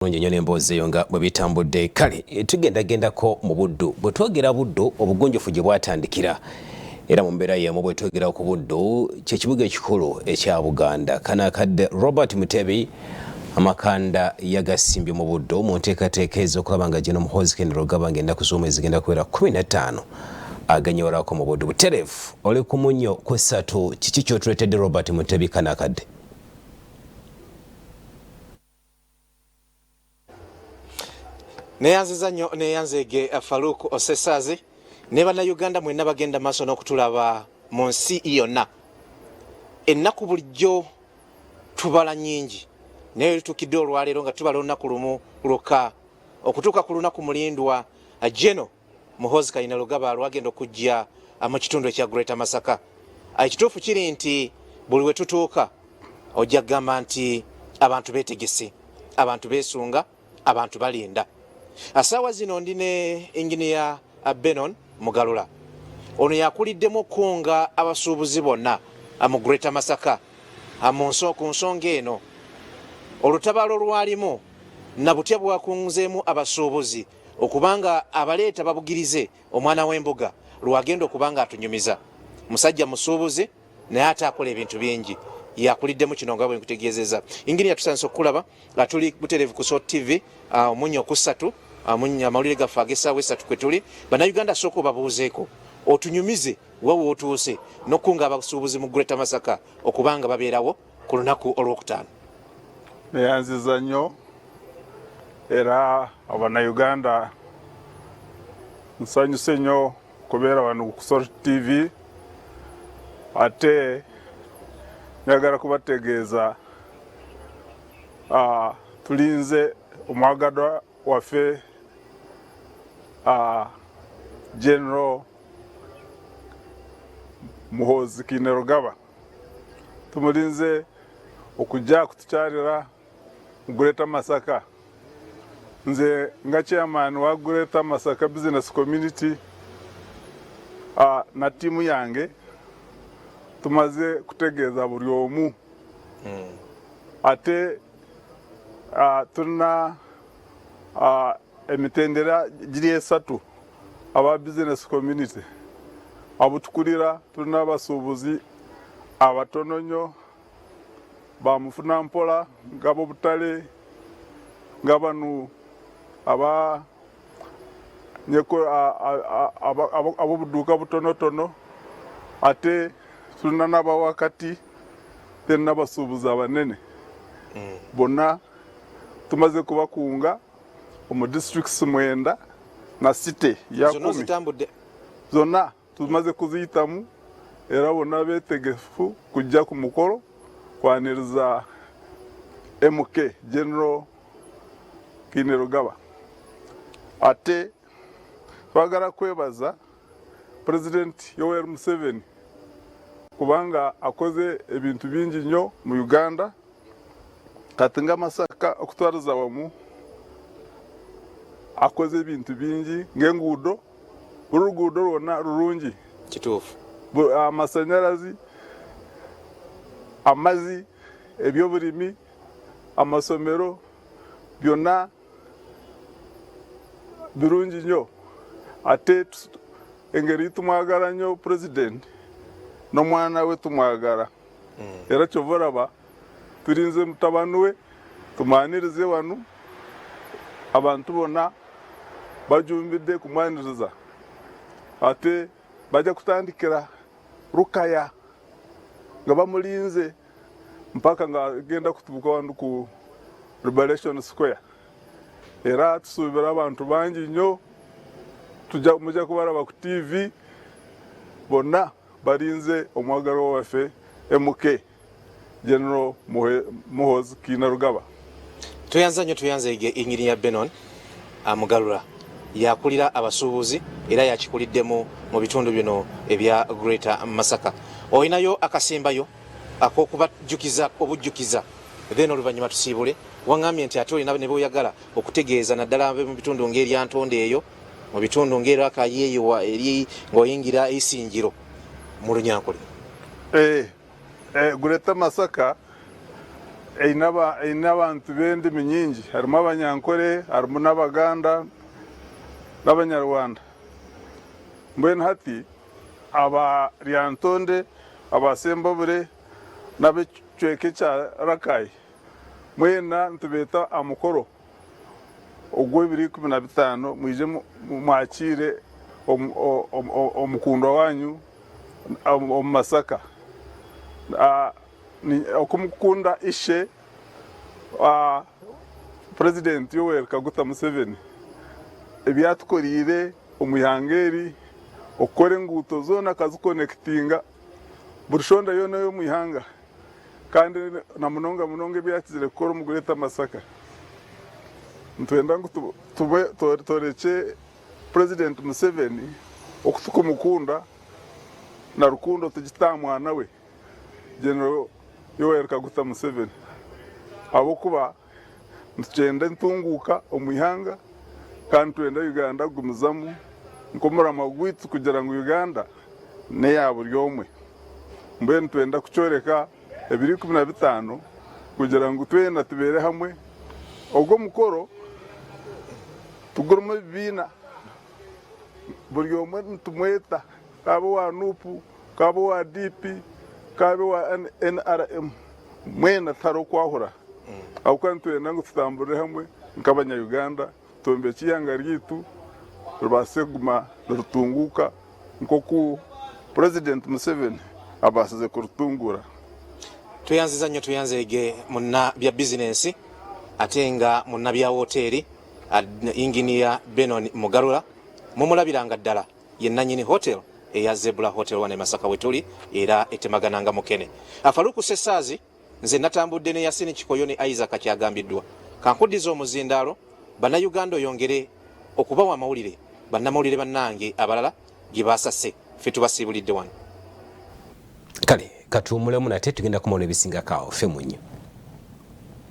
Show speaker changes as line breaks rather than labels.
Nnyo n'emboozi eyo nga bwe bitambudde kale tugendagendako mu Buddu bwe twogera Buddu obugunjufu gye bwatandikira era mu mbeera y'emu bwe twogera ku Buddu kye kibuga ekikulu ekya Buganda kanakadde Robert Mutebi amakanda yagasimbye mu Buddu mu nteekateeka ez'okulaba nga General Muhoozi Kainerugaba ng'ennaku z'omwezi zigenda kuwera 15 aganyoolako mu Buddu. Butereevu oli ku munnyo ku 3 kiki ky'otuleetedde Robert Mutebi kanakadde?
Neyanziza nnyo neyanzege Farouk Osesazi ne bannayuganda mwenna bagenda maaso n'okutulaba mu nsi yonna. Ennaku bulijjo tubala nnyingi naye lutukidde olwaleero nga tubala olunaku lumu lwokka okutuuka ku lunaku mulindwa General Muhoozi Kainerugaba lwagenda okujja mu kitundu ekya Greater Masaka. Ekituufu kiri nti buli we tutuuka ojja kugamba nti abantu beetegese, abantu beesunga, abantu balinda. Asawa zino ndine engineer Benon Mugalula. Ono yakuliddemu kunga abasuubuzi bonna mu Greater Masaka ku nsonga eno. Olutabaalo lwalimu na butya bwakunzeemu abasuubuzi okubanga abaleeta babugirize omwana w'embuga lwagenda okubanga atunyumiza. Musajja musuubuzi naye ate akola ebintu bingi. Yakuliddemu kino nga bwe nkutegeezeza. Ingini yatusanze okulaba nga tuli butereevu ku SOT TV omunnyo ku 3 amawulire gaffe ag'essaawa 3 kwe tuli. Bannayuganda sooka obabuuzeeko otunyumize wawe otuuse n'okunga abasuubuzi mu Greater Masaka okubanga babeerawo ku lunaku olwokutaano.
Neyanziza nnyo era abannayuganda nsanyuse nnyo kubeera wano ku SOT TV ate njagala kubategeeza tulinze omwagalwa waffe General Muhoozi Kainerugaba tumulinze okujja kutukyalira mu Greater Masaka. Nze nga chairman wa Greater Masaka Business Community na tiimu yange tumaze kutegeeza buli omu ate tulina emitendera giri 3 aba business community abutukulira. Tulina abasuubuzi abatono nnyo bamufuna mpola ngabo butale nga bano ab'obuduuka butonotono ate tulina n'abawakati n'abasuubuzi abanene bonna tumaze kubakunga mu districts 9 na city ya 10 zonna tumaze kuziyitamu era bonna beetegefu kujja ku mukolo kwaniriza MK General Kainerugaba. Ate twagala kwebaza President Yoweri Museveni kubanga akoze ebintu bingi nnyo mu Uganda kati nga Masaka okutwaliza wamu akoze ebintu bingi ng'enguudo buli luguudo lwonna lulungi
kituufu
amasanyalazi amazzi ebyobulimi amasomero byonna birungi nnyo. Ate engeri tumwagala nnyo President n'omwana we tumwagala era kyova olaba tulinze mutabani we tumwanirize wano abantu bonna bajumbidde kumwaniriza ate bajja kutandikira Rukaya nga bamulinze mpaka nga agenda kutubuka wano ku Liberation Square era tusuubira abantu bangi nnyo mujja kubalaba ku TV bonna balinze omwagalwa waffe MK General Muhoozi Kainerugaba.
Tuyanza nnyo tuyanzege engineer Benon Mugalula yakulira abasuubuzi era yakikuliddemu mu bitundu bino ebya Greater Masaka. Oyinayo akasembayo ak'okubajjukiza obujjukiza then oluvannyuma tusiibule waŋŋambye nti ate olina ne b'oyagala okutegeeza naddala mu bitundu ng'erya Ntonde eyo mu bitundu ng'era Kayeeyo eri ng'oyingira Isingiro mu Runyankole.
Greater Masaka eina abantu b'endimi nyingi harimu abanyankore harimu n'abaganda n'abanyarwanda mbwenu hati abaryantonde abasembabure n'ab'ekicweka kya Rakai mwena ntubeta amukoro ogwo 2015 mwije mwakire omukundwa wanyu omu Masaka okumukunda ishe President Yoweri Kaguta Museveni ebyatukorire omuyangeri okore enguuto zona kazikonectinga burushonda yona yo muyanga kandi na munonga ebyakizire kukora mu Greater Masaka ntwenda ngo toreke President Museveni okutukumukunda na rukundo tugitamwana we General Yoweri Kaguta Museveni abo kuba ntugenda ntunguka omuyanga kandi twenda Uganda gumizamu nkomurama gwitu kugira ngo Uganda ne ya buri omwe mbene twenda kucyoreka 2015 kugira ngo twenda tubere hamwe ogwo mukoro tuguruma bina buri omwe ntumweta kabo wa nupu kabo wa DP kabo wa NRM mwena taro kwahura aho twenda ngo tutambure hamwe nk'abanya Uganda tombe kiyanga ryitu rubase guma rutunguka nkoku President Museveni abasize kurutungura
tuyanziza nnyo tuyanzege munna bya business atenga munna bya hoteli engineer Benon Mugarula mumulabiranga ddala yennanyini hotel eya Zebra Hotel wane Masaka wetuli era etemagananga mukene Afaluku Sesazi nze natambudde ne Yasini Kikoyo ne Isaac kyagambiddwa kankudizo omuzindalo bannayuganda oyongere okubawa amawulire bannamawulire bannange abalala gibasase ffe tubasiibulidde wano
kale katuumulemu nate tugenda kumaona ebisingakaawo ffe munyo